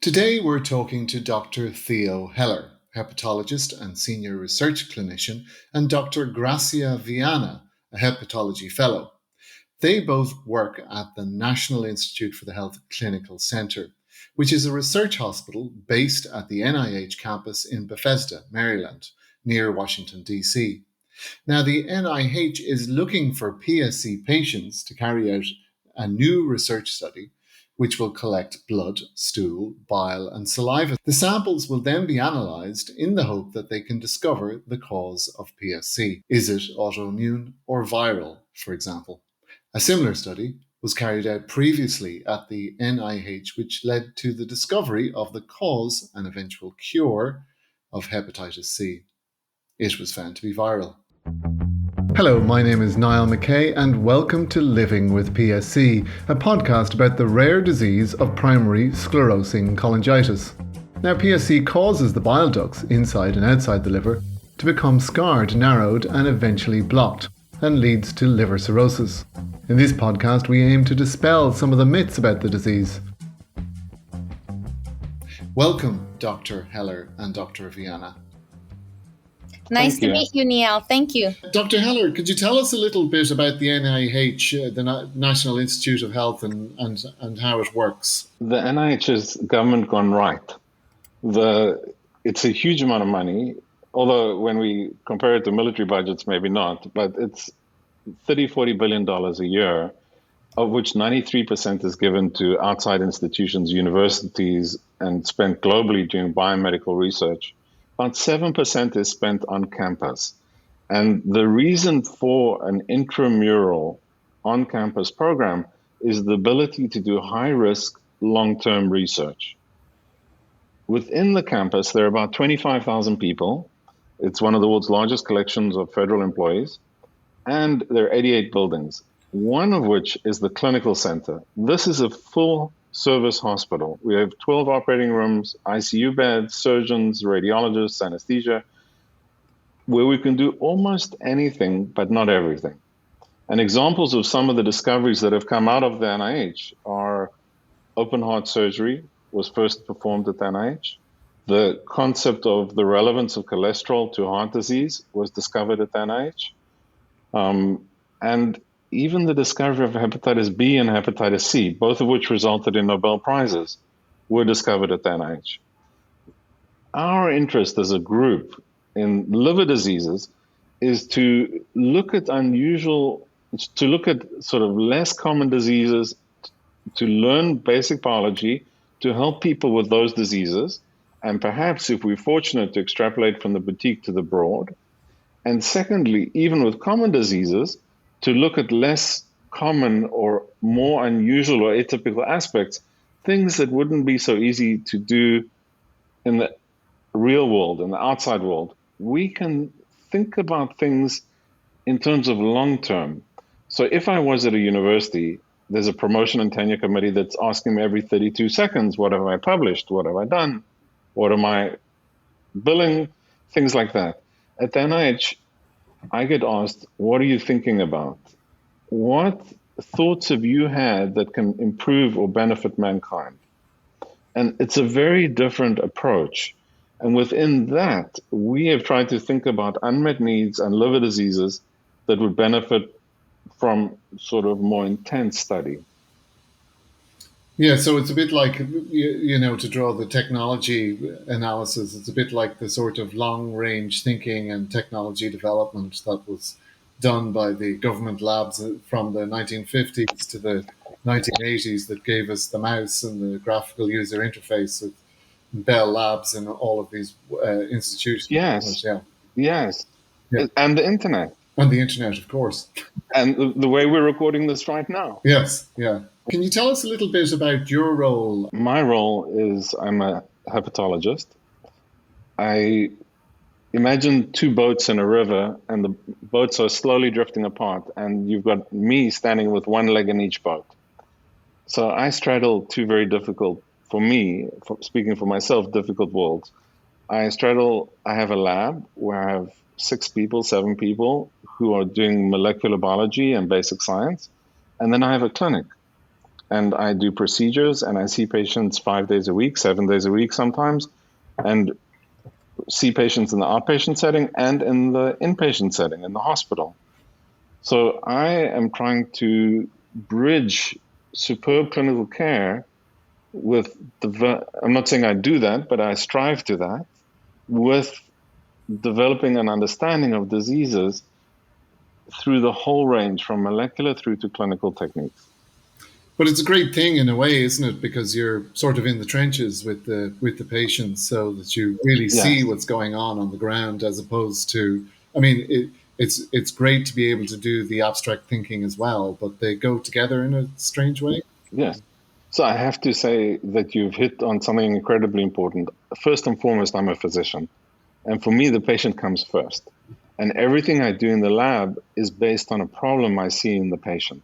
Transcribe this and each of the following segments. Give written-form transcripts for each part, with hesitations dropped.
Today we're talking to Dr. Theo Heller, hepatologist and senior research clinician, and Dr. Gracia Viana, a hepatology fellow. They both work at the National Institute for the Health Clinical Center, which is a research hospital based at the NIH campus in Bethesda, Maryland, near Washington, D.C. Now, the NIH is looking for PSC patients to carry out a new research study which will collect blood, stool, bile, and saliva. The samples will then be analysed in the hope that they can discover the cause of PSC. Is it autoimmune or viral, for example? A similar study was carried out previously at the NIH, which led to the discovery of the cause and eventual cure of hepatitis C. It was found to be viral. Hello, my name is Niall McKay and welcome to Living with PSC, a podcast about the rare disease of primary sclerosing cholangitis. Now, PSC causes the bile ducts inside and outside the liver to become scarred, narrowed and eventually blocked, and leads to liver cirrhosis. In this podcast, we aim to dispel some of the myths about the disease. Welcome, Dr. Heller and Dr. Viana. Nice to meet you, Niall. Thank you. Dr. Heller, could you tell us a little bit about the NIH, the National Institute of Health, and how it works? The NIH is government gone right. It's a huge amount of money, although when we compare it to military budgets, maybe not, but it's $30-40 billion a year, of which 93% is given to outside institutions, universities, and spent globally doing biomedical research. About 7% is spent on campus. And the reason for an intramural on-campus program is the ability to do high-risk, long-term research. Within the campus, there are about 25,000 people. It's one of the world's largest collections of federal employees. And there are 88 buildings, one of which is the clinical center. This is a full service hospital. We have 12 operating rooms, ICU beds, surgeons, radiologists, anesthesia, where we can do almost anything, but not everything. And examples of some of the discoveries that have come out of the NIH are open heart surgery was first performed at the NIH. The concept of the relevance of cholesterol to heart disease was discovered at the NIH. And even the discovery of hepatitis B and hepatitis C, both of which resulted in Nobel Prizes, were discovered at the NIH. Our interest as a group in liver diseases is to look at sort of less common diseases, to learn basic biology, to help people with those diseases, and perhaps, if we're fortunate, to extrapolate from the boutique to the broad. And secondly, even with common diseases, to look at less common or more unusual or atypical aspects, things that wouldn't be so easy to do in the real world, in the outside world. We can think about things in terms of long term. So if I was at a university, there's a promotion and tenure committee that's asking me every 32 seconds, what have I published? What have I done? What am I billing? Things like that. At the NIH, I get asked, what are you thinking about? What thoughts have you had that can improve or benefit mankind? And it's a very different approach. And within that, we have tried to think about unmet needs and liver diseases that would benefit from sort of more intense study. Yeah, so it's a bit like, to draw the technology analysis, it's a bit like the sort of long-range thinking and technology development that was done by the government labs from the 1950s to the 1980s that gave us the mouse and the graphical user interface of Bell Labs and all of these institutions. Yes, yeah. Yes, yeah. And the internet. And the internet, of course. And the way we're recording this right now. Yes, yeah. Can you tell us a little bit about your role? My role is I'm a hepatologist. I imagine two boats in a river, and the boats are slowly drifting apart, and you've got me standing with one leg in each boat. So I straddle two very difficult, for me, speaking for myself, difficult worlds. I have a lab where I have 7 people who are doing molecular biology and basic science. And then I have a clinic. and I do procedures, and I see patients 5 days a week, 7 days a week sometimes, and see patients in the outpatient setting and in the inpatient setting in the hospital. So I am trying to bridge superb clinical care with I'm not saying I do that, but I strive to that, with developing an understanding of diseases through the whole range, from molecular through to clinical techniques. But it's a great thing in a way, isn't it? Because you're sort of in the trenches with the patients, so that you really see what's going on the ground, as opposed to, I mean, it's great to be able to do the abstract thinking as well, but they go together in a strange way. Yes. So I have to say that you've hit on something incredibly important. First and foremost, I'm a physician, and for me, the patient comes first. And everything I do in the lab is based on a problem I see in the patient.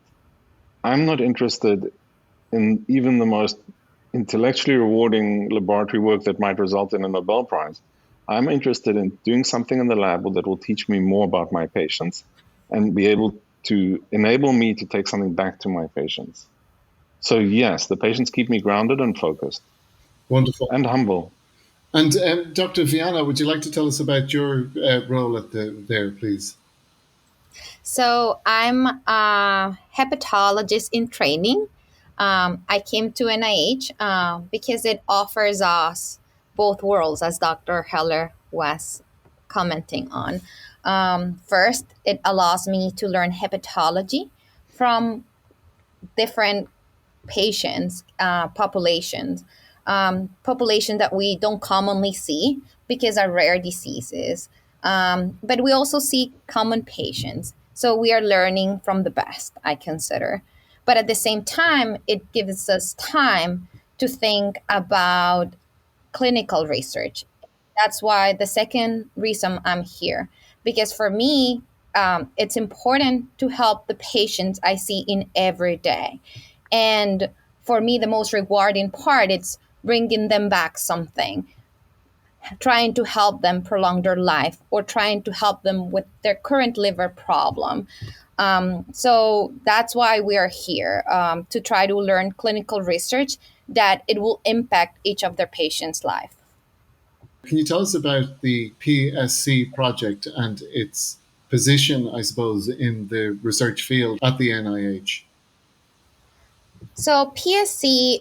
I'm not interested in even the most intellectually rewarding laboratory work that might result in a Nobel Prize. I'm interested in doing something in the lab that will teach me more about my patients and be able to enable me to take something back to my patients. So yes, the patients keep me grounded and focused. Wonderful. And humble. And Dr. Viana, would you like to tell us about your role there, please? So I'm a hepatologist in training. I came to NIH because it offers us both worlds, as Dr. Heller was commenting on. First, it allows me to learn hepatology from different patients, populations that we don't commonly see because are rare diseases. But we also see common patients. So we are learning from the best, I consider. But at the same time, it gives us time to think about clinical research. That's why the second reason I'm here, because for me, it's important to help the patients I see in every day. And for me, the most rewarding part is bringing them back something, trying to help them prolong their life or trying to help them with their current liver problem. So that's why we are here, to try to learn clinical research that it will impact each of their patients' life. Can you tell us about the PSC project and its position, I suppose, in the research field at the NIH? So PSC,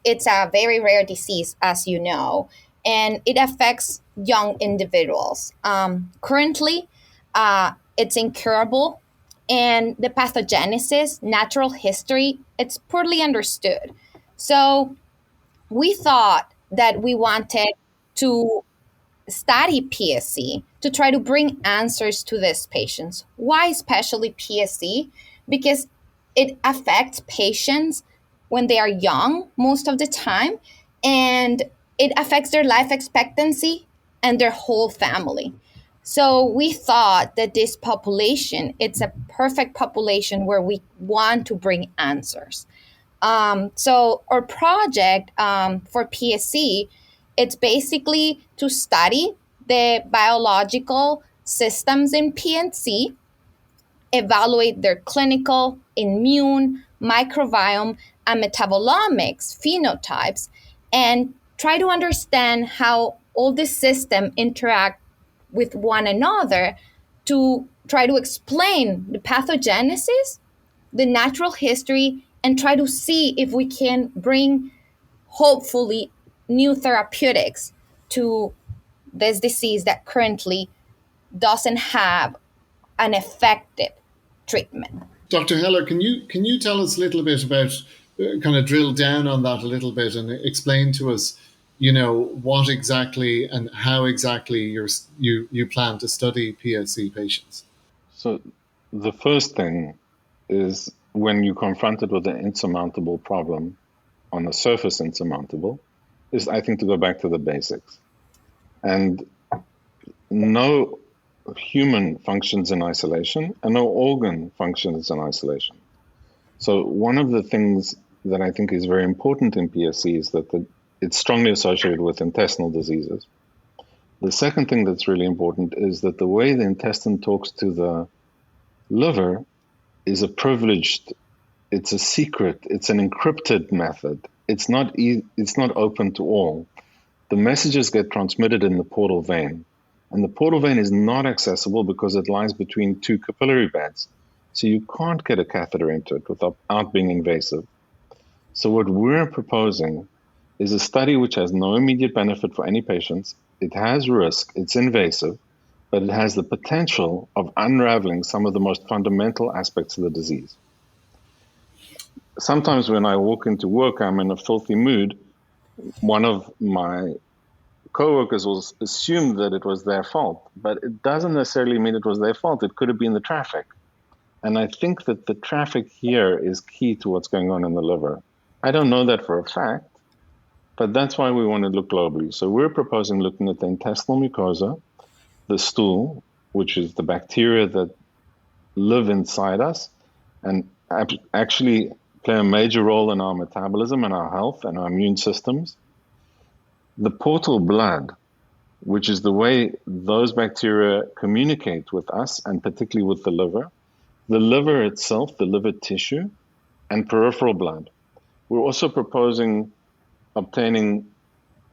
it's a very rare disease, as you know, and it affects young individuals. Currently, it's incurable, and the pathogenesis, natural history, it's poorly understood. So we thought that we wanted to study PSC to try to bring answers to these patients. Why especially PSC? Because it affects patients when they are young most of the time, and it affects their life expectancy and their whole family. So we thought that this population, it's a perfect population where we want to bring answers. So our project for PSC, it's basically to study the biological systems in PNC, evaluate their clinical, immune, microbiome, and metabolomics phenotypes, and try to understand how all these systems interact with one another to try to explain the pathogenesis, the natural history, and try to see if we can bring, hopefully, new therapeutics to this disease that currently doesn't have an effective treatment. Dr. Heller, can you tell us a little bit about, kind of drill down on that a little bit and explain to us, what exactly and how exactly you plan to study PSC patients? So the first thing is, when you're confronted with an insurmountable problem, on the surface insurmountable, is, I think, to go back to the basics. And no human functions in isolation, and no organ functions in isolation. So one of the things that I think is very important in PSC is that it's strongly associated with intestinal diseases. The second thing that's really important is that the way the intestine talks to the liver is a privileged It's a secret. It's an encrypted method. It's not open to all. The messages get transmitted in the portal vein, and the portal vein is not accessible because it lies between two capillary beds. So you can't get a catheter into it without being invasive. So what we're proposing is a study which has no immediate benefit for any patients. It has risk, it's invasive, but it has the potential of unraveling some of the most fundamental aspects of the disease. Sometimes when I walk into work, I'm in a filthy mood. One of my coworkers will assume that it was their fault, but it doesn't necessarily mean it was their fault. It could have been the traffic. And I think that the traffic here is key to what's going on in the liver. I don't know that for a fact, but that's why we want to look globally. So we're proposing looking at the intestinal mucosa, the stool, which is the bacteria that live inside us and actually play a major role in our metabolism and our health and our immune systems. The portal blood, which is the way those bacteria communicate with us and particularly with the liver itself, the liver tissue, and peripheral blood. We're also proposing obtaining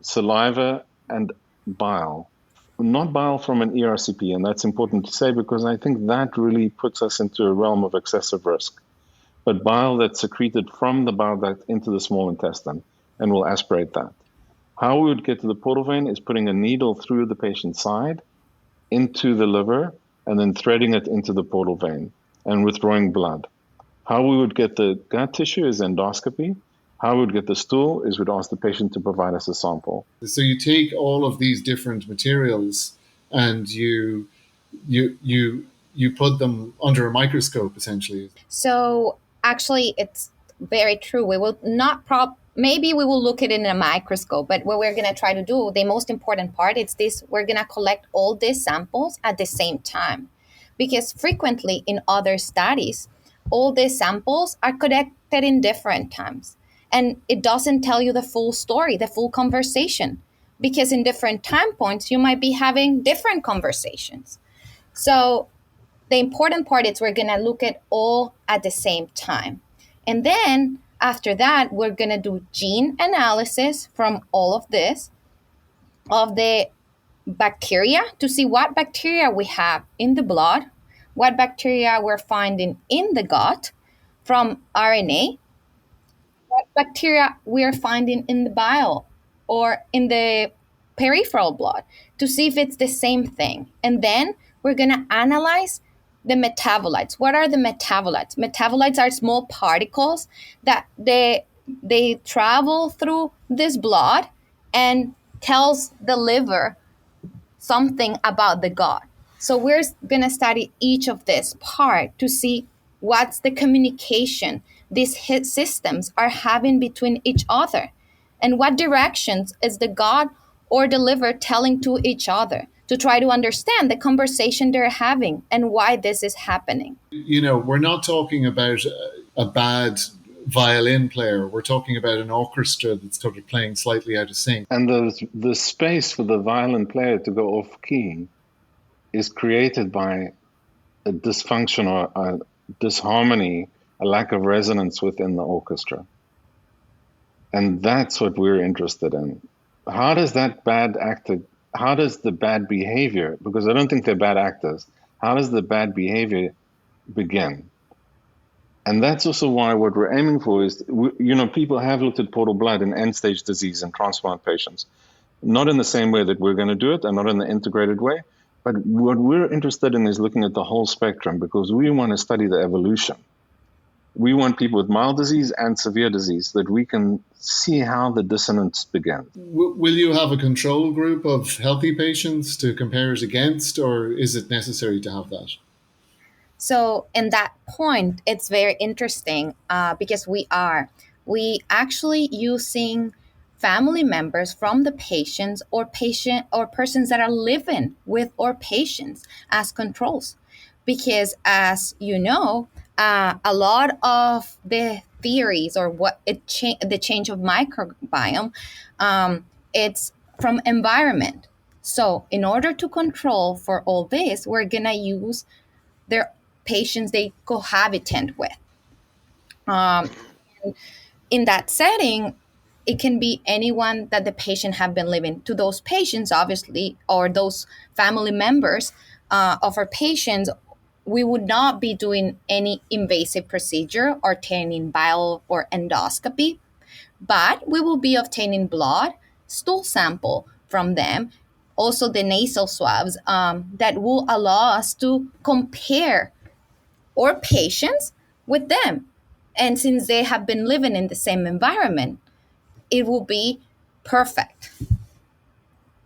saliva and bile, not bile from an ERCP, and that's important to say because I think that really puts us into a realm of excessive risk. But bile that's secreted from the bile duct into the small intestine, and we'll aspirate that. How we would get to the portal vein is putting a needle through the patient's side into the liver and then threading it into the portal vein and withdrawing blood. How we would get the gut tissue is endoscopy. How we would get the stool is we'd ask the patient to provide us a sample. So you take all of these different materials and you put them under a microscope, essentially. So actually, it's very true. We will not maybe we will look at it in a microscope, but what we're going to try to do, the most important part is this: we're going to collect all these samples at the same time, because frequently in other studies, all these samples are collected in different times. And it doesn't tell you the full story, the full conversation, because in different time points, you might be having different conversations. So the important part is we're going to look at all at the same time. And then after that, we're going to do gene analysis from all of this, of the bacteria, to see what bacteria we have in the blood, what bacteria we're finding in the gut from RNA, what bacteria we are finding in the bile or in the peripheral blood, to see if it's the same thing. And then we're going to analyze the metabolites. What are the metabolites? Metabolites are small particles that they travel through this blood and tells the liver something about the gut. So we're going to study each of this part to see what's the communication these systems are having between each other, and what directions is the gut or the liver telling to each other, to try to understand the conversation they're having and why this is happening. You know, we're not talking about a bad violin player. We're talking about an orchestra that's sort of playing slightly out of sync. And the space for the violin player to go off key is created by a dysfunction or a disharmony, a lack of resonance within the orchestra. And that's what we're interested in. How does the bad behavior, because I don't think they're bad actors, how does the bad behavior begin? And that's also why what we're aiming for is, people have looked at portal blood in end-stage disease and transplant patients. Not in the same way that we're going to do it and not in the integrated way, but what we're interested in is looking at the whole spectrum, because we want to study the evolution. We want people with mild disease and severe disease, that we can see how the dissonance begins. Will you have a control group of healthy patients to compare it against, or is it necessary to have that? So in that point, it's very interesting because we actually using family members from the patients or persons that are living with our patients as controls. Because as you know, a lot of the theories or the change of microbiome, it's from environment. So in order to control for all this, we're going to use their patients they cohabitant with. Um, in that setting, it can be anyone that the patient have been living. To those patients, obviously, or those family members of our patients, we would not be doing any invasive procedure or taking bile or endoscopy, but we will be obtaining blood, stool sample from them, also the nasal swabs that will allow us to compare our patients with them. And since they have been living in the same environment, it will be perfect.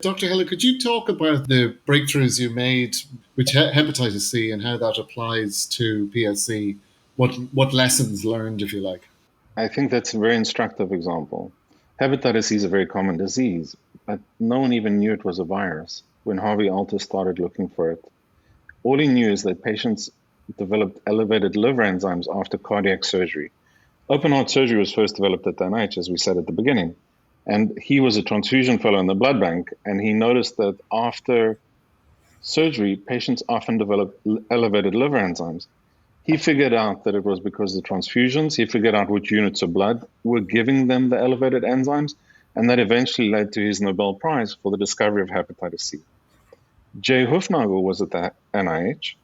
Dr. Hiller, could you talk about the breakthroughs you made with hepatitis C and how that applies to PSC? What lessons learned, if you like? I think that's a very instructive example. Hepatitis C is a very common disease, but no one even knew it was a virus when Harvey Alter started looking for it. All he knew is that patients developed elevated liver enzymes after cardiac surgery. Open heart surgery was first developed at the NIH, as we said at the beginning. And he was a transfusion fellow in the blood bank, and he noticed that after surgery, patients often develop elevated liver enzymes. He figured out that it was because of the transfusions. He figured out which units of blood were giving them the elevated enzymes, and that eventually led to his Nobel Prize for the discovery of hepatitis C. Jay Hufnagel was at the NIH,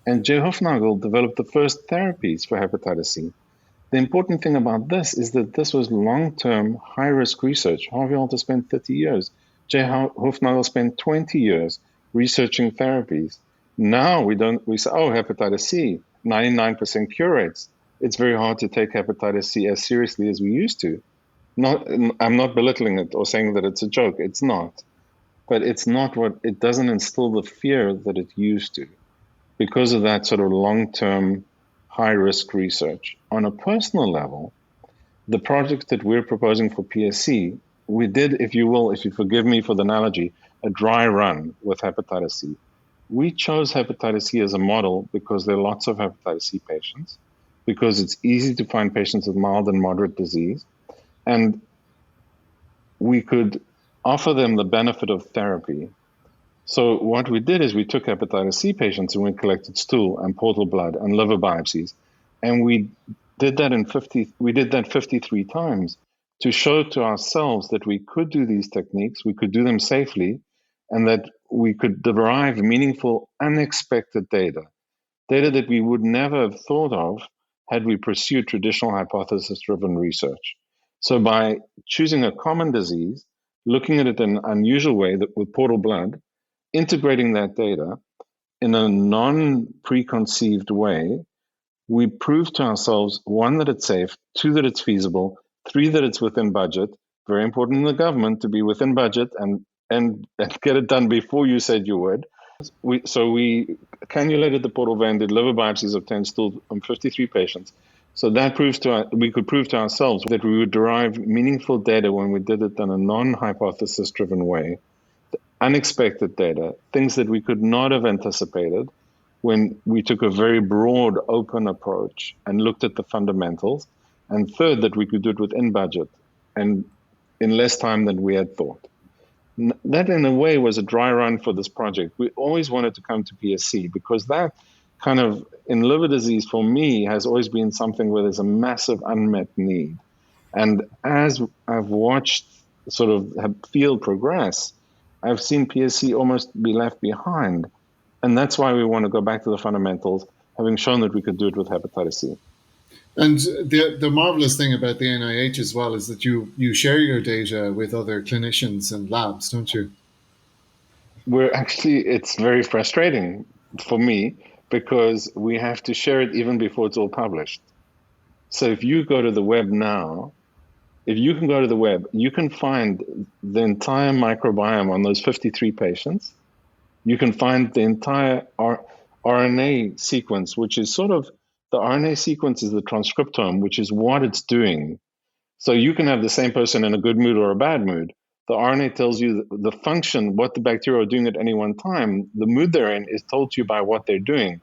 and Jay Hufnagel developed the first therapies for hepatitis C. The important thing about this is that this was long-term, high-risk research. Harvey Alter spent 30 years. Jay Hufnagel spent 20 years researching therapies. Now we say, oh, hepatitis C, 99% cure rates. It's very hard to take hepatitis C as seriously as we used to. I'm not belittling it or saying that it's a joke. It's not. But it doesn't instill the fear that it used to because of that sort of long-term, high-risk research. On a personal level, the project that we're proposing for PSC, we did, if you forgive me for the analogy, a dry run with hepatitis C. We chose hepatitis C as a model because there are lots of hepatitis C patients, because it's easy to find patients with mild and moderate disease, and we could offer them the benefit of therapy. So what we did is we took hepatitis C patients and we collected stool and portal blood and liver biopsies, and we did that 53 times to show to ourselves that we could do these techniques, we could do them safely, and that we could derive meaningful, unexpected data that we would never have thought of had we pursued traditional hypothesis-driven research. So by choosing a common disease, looking at it in an unusual way with portal blood, integrating that data in a non-preconceived way, we proved to ourselves, one, that it's safe, two, that it's feasible, three, that it's within budget. Very important in the government to be within budget and get it done before you said you would. So we cannulated the portal vein, did liver biopsies of 10 stool on 53 patients. So that we could prove to ourselves that we would derive meaningful data when we did it in a non-hypothesis driven way. Unexpected data, things that we could not have anticipated when we took a very broad, open approach and looked at the fundamentals. And third, that we could do it within budget and in less time than we had thought. That, in a way, was a dry run for this project. We always wanted to come to PSC because that kind of, in liver disease, for me, has always been something where there's a massive unmet need. And as I've watched sort of field progress, I've seen PSC almost be left behind. And that's why we want to go back to the fundamentals, having shown that we could do it with hepatitis C. And the marvelous thing about the NIH as well is that you share your data with other clinicians and labs, don't you? It's very frustrating for me because we have to share it even before it's all published. So if you go to the web now, if you can go to the web, you can find the entire microbiome on those 53 patients. You can find the entire RNA sequence, which is sort of, the RNA sequence is the transcriptome, which is what it's doing. So you can have the same person in a good mood or a bad mood. The RNA tells you the function, what the bacteria are doing at any one time. The mood they're in is told to you by what they're doing.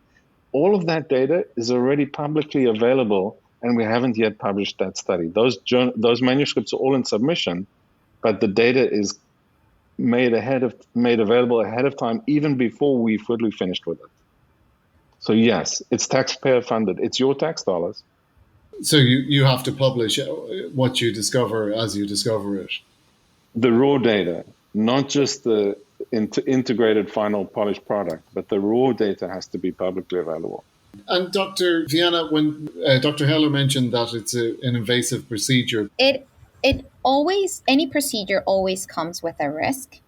All of that data is already publicly available, and we haven't yet published that study. Those manuscripts are all in submission, but the data is made available ahead of time, even before we fully finished with it. So yes, it's taxpayer funded. It's your tax dollars. So you have to publish what you discover as you discover it. The raw data, not just the integrated final polished product, but the raw data has to be publicly available. And Dr. Viana, when Dr. Heller mentioned that it's an invasive procedure, It always, any procedure always comes with a risk.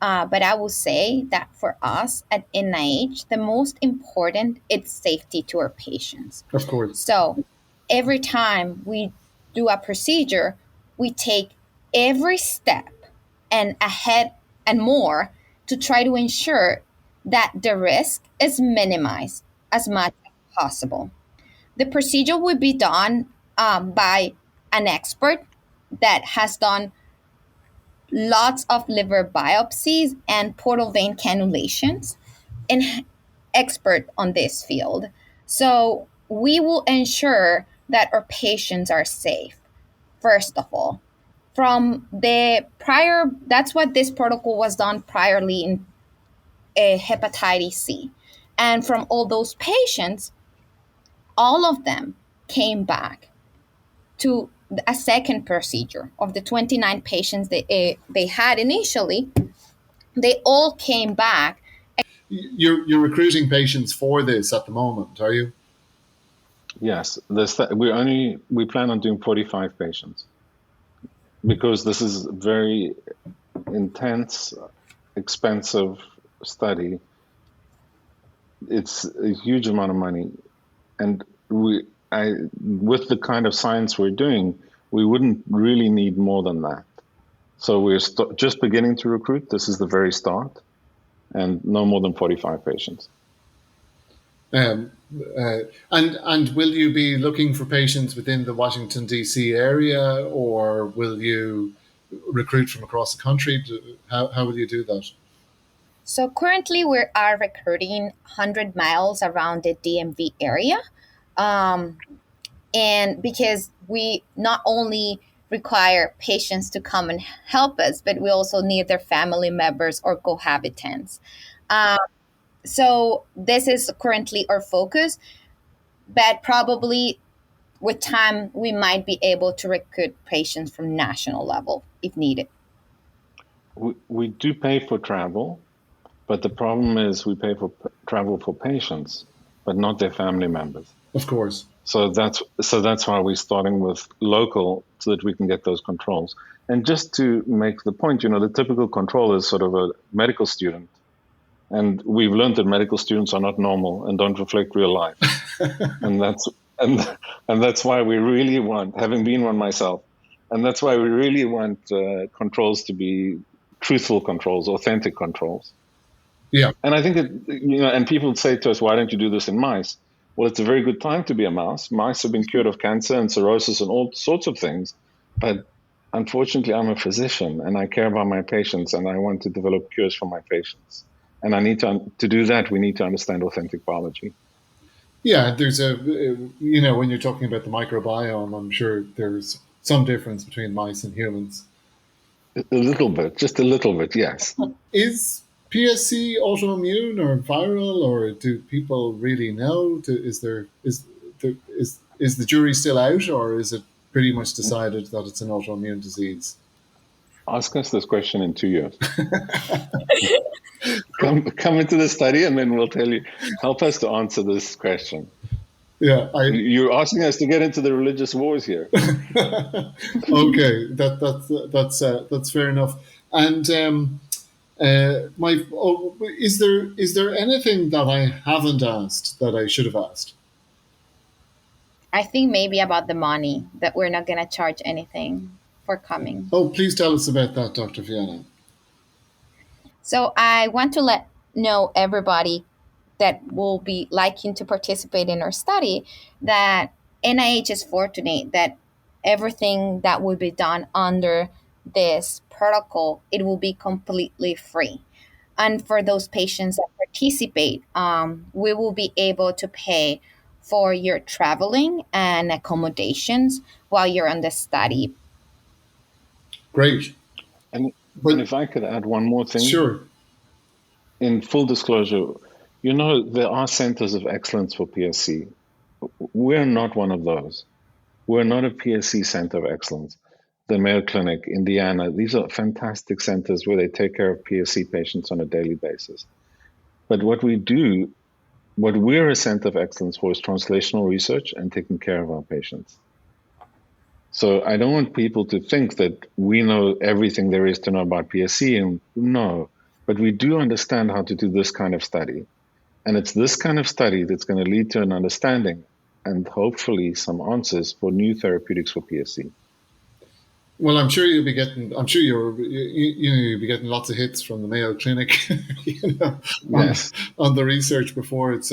But I will say that for us at NIH, the most important is safety to our patients. of course. So every time we do a procedure, we take every step and ahead and more to try to ensure that the risk is minimized as much as possible. The procedure will be done by an expert that has done lots of liver biopsies and portal vein cannulations, and expert on this field. So we will ensure that our patients are safe, first of all. From the prior, that's what this protocol was done priorly in hepatitis C. And from all those patients, all of them came back to a second procedure. Of the 29 patients they had initially, they all came back. You're recruiting patients for this at the moment, are you? Yes, we plan on doing 45 patients because this is a very intense, expensive study. It's a huge amount of money, and with the kind of science we're doing, we wouldn't really need more than that. So we're just beginning to recruit. This is the very start, and no more than 45 patients. And will you be looking for patients within the Washington, D.C. area, or will you recruit from across the country? How will you do that? So currently we are recruiting 100 miles around the DMV area. And because we not only require patients to come and help us, but we also need their family members or cohabitants. So this is currently our focus, but probably with time, we might be able to recruit patients from national level if needed. We do pay for travel, but the problem is we pay for travel for patients, but not their family members. Of course. So that's why we're starting with local so that we can get those controls. And just to make the point, the typical control is sort of a medical student. And we've learned that medical students are not normal and don't reflect real life. and that's why we really want, having been one myself, and that's why we really want controls to be truthful controls, authentic controls. Yeah. And I think and people say to us, why don't you do this in mice? Well, it's a very good time to be a mouse. Mice have been cured of cancer and cirrhosis and all sorts of things. But unfortunately, I'm a physician and I care about my patients and I want to develop cures for my patients. And I need to do that, we need to understand authentic biology. Yeah, there's when you're talking about the microbiome, I'm sure there's some difference between mice and humans. A little bit, just a little bit, yes. Is PSC autoimmune or viral, or do people really know? Is the jury still out, or is it pretty much decided that it's an autoimmune disease? Ask us this question in 2 years. Come into the study, and then we'll tell you. Help us to answer this question. Yeah, you're asking us to get into the religious wars here. Okay, that's fair enough. And is there anything that I haven't asked that I should have asked? I think maybe about the money, that we're not going to charge anything for coming. Oh, please tell us about that, Dr. Viana. So I want to let know everybody that will be liking to participate in our study that NIH is fortunate that everything that will be done under this protocol, it will be completely free. And for those patients that participate, we will be able to pay for your traveling and accommodations while you're on the study. Great. And if I could add one more thing. Sure. In full disclosure, there are centers of excellence for PSC. We're not one of those. We're not a PSC center of excellence. The Mayo Clinic, Indiana, these are fantastic centers where they take care of PSC patients on a daily basis. But what we're a center of excellence for is translational research and taking care of our patients. So I don't want people to think that we know everything there is to know about PSC, and no, but we do understand how to do this kind of study. And it's this kind of study that's going to lead to an understanding and hopefully some answers for new therapeutics for PSC. Well, I'm sure you'll be getting lots of hits from the Mayo Clinic, Yes. on the research before it's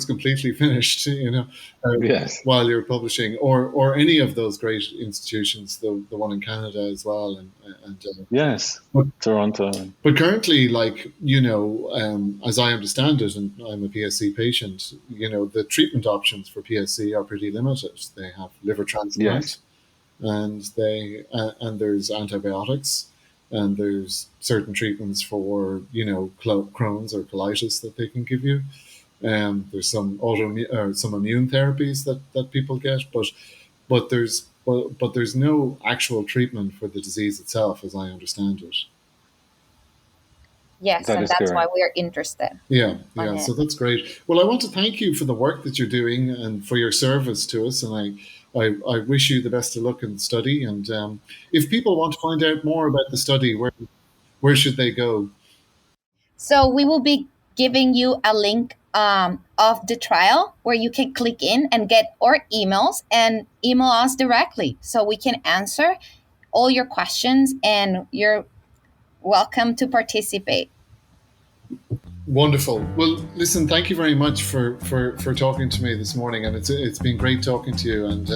completely finished, Yes. while you're publishing, or any of those great institutions, the one in Canada as well, and yes, Toronto. But currently, as I understand it, and I'm a PSC patient, the treatment options for PSC are pretty limited. They have liver transplant. Yes. And there's antibiotics, and there's certain treatments for Crohn's or colitis that they can give you. There's some some immune therapies that people get, but there's no actual treatment for the disease itself, as I understand it. Yes, and that's why we're interested. Yeah. So that's great. Well, I want to thank you for the work that you're doing and for your service to us, and I wish you the best of luck in the study. And if people want to find out more about the study, where should they go? So we will be giving you a link of the trial where you can click in and get our emails and email us directly, so we can answer all your questions, and you're welcome to participate. Wonderful. Well, listen, thank you very much for talking to me this morning, and it's been great talking to you, and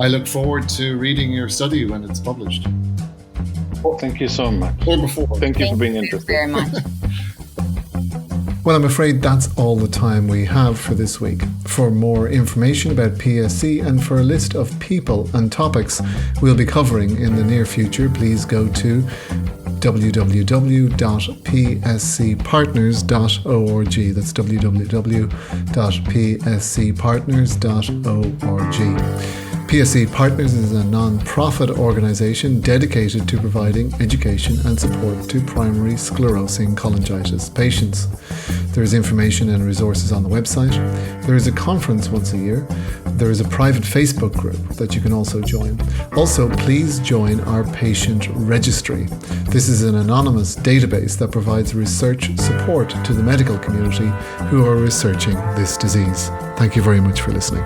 I look forward to reading your study when it's published. Thank you so much. Or before. Thank you for being interested. Very much. Well, I'm afraid that's all the time we have for this week. For more information about PSC and for a list of people and topics we'll be covering in the near future, please go to www.pscpartners.org. That's www.pscpartners.org. PSC Partners is a non-profit organisation dedicated to providing education and support to primary sclerosing cholangitis patients. There is information and resources on the website. There is a conference once a year. There is a private Facebook group that you can also join. Also, please join our patient registry. This is an anonymous database that provides research support to the medical community who are researching this disease. Thank you very much for listening.